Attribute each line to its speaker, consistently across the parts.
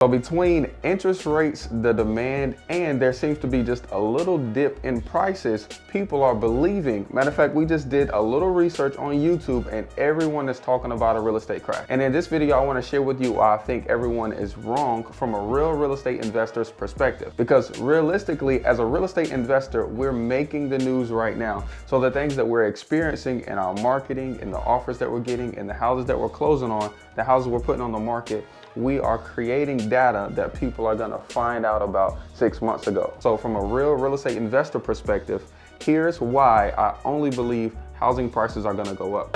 Speaker 1: So between interest rates, the demand, and there seems to be just a little dip in prices, people are believing. Matter of fact, we just did a little research on YouTube and everyone is talking about a real estate crash. And in this video, I want to share with you why I think everyone is wrong from a real estate investor's perspective. Because realistically, as a real estate investor, we're making the news right now. So the things that we're experiencing in our marketing, in the offers that we're getting, in the houses that we're closing on, the houses we're putting on the market, we are creating data that people are gonna find out about 6 months ago. So from a real estate investor perspective, here's why I only believe housing prices are gonna go up.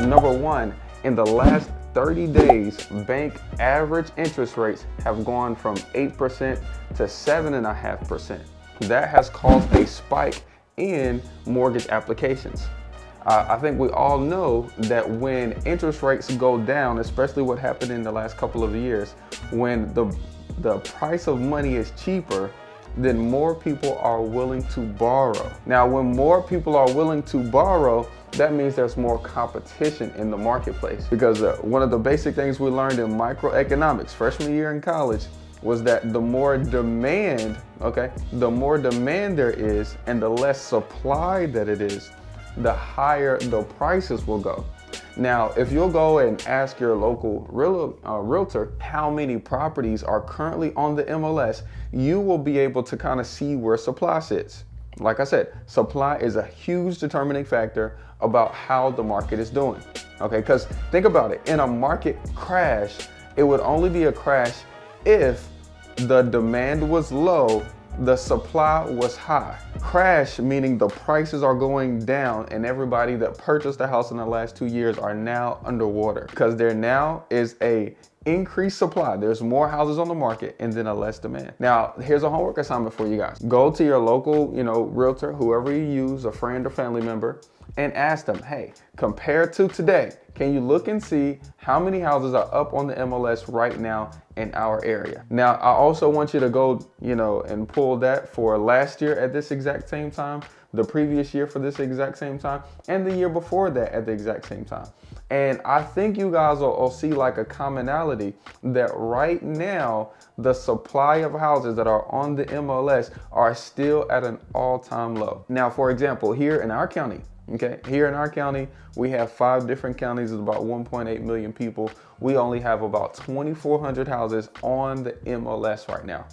Speaker 1: Number one, in the last 30 days, bank average interest rates have gone from 8% to 7.5%. That has caused a spike in mortgage applications. I think we all know that when interest rates go down, especially what happened in the last couple of years, when the price of money is cheaper, then more people are willing to borrow. Now, when more people are willing to borrow, that means there's more competition in the marketplace. Because one of the basic things we learned in microeconomics freshman year in college was that the more demand, the more demand there is and the less supply that it is, the higher the prices will go. Now, if you'll go and ask your local realtor how many properties are currently on the MLS, you will be able to kind of see where supply sits. Like I said, supply is a huge determining factor about how the market is doing. Because think about it, in a market crash, it would only be a crash if the demand was low, the supply was high. Crash meaning the prices are going down and everybody that purchased a house in the last 2 years are now underwater because there now is a increased supply. There's more houses on the market and then a less demand. Now, here's a homework assignment for you guys. Go to your local, realtor, whoever you use, a friend or family member, and ask them, hey, compared to today, can you look and see how many houses are up on the MLS right now in our area? Now, I also want you to go, and pull that for last year at this exact same time, the previous year for this exact same time, and the year before that at the exact same time. And I think you guys will see like a commonality that right now, the supply of houses that are on the MLS are still at an all-time low. Now, for example, here in our county, here in our county, we have 5 different counties with about 1.8 million people. We only have about 2,400 houses on the MLS right now.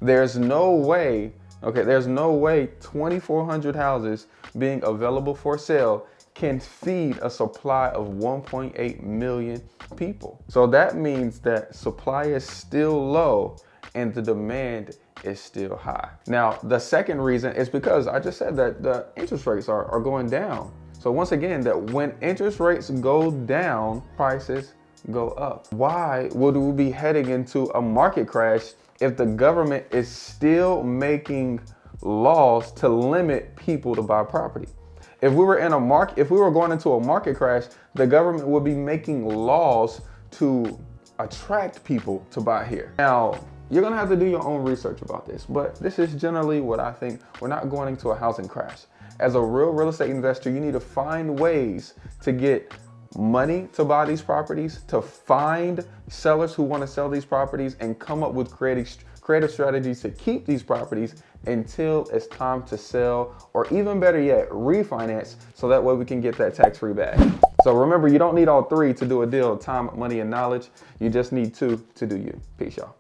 Speaker 1: There's no way, there's no way 2,400 houses being available for sale can feed a supply of 1.8 million people. So that means that supply is still low and the demand is still high. Now, the second reason is because I just said that the interest rates are going down. So once again, that when interest rates go down, prices go up. Why would we be heading into a market crash if the government is still making laws to limit people to buy property? If we were going into a market crash, the government would be making laws to attract people to buy here. Now, you're gonna have to do your own research about this, but this is generally what I think. We're not going into a housing crash. As a real estate investor, you need to find ways to get money to buy these properties, to find sellers who want to sell these properties, and come up with creative strategies to keep these properties until it's time to sell, or even better yet, refinance, so that way we can get that tax-free bag. So remember, you don't need all 3 to do a deal: time, money, and knowledge. You just need 2 to do you. Peace, y'all.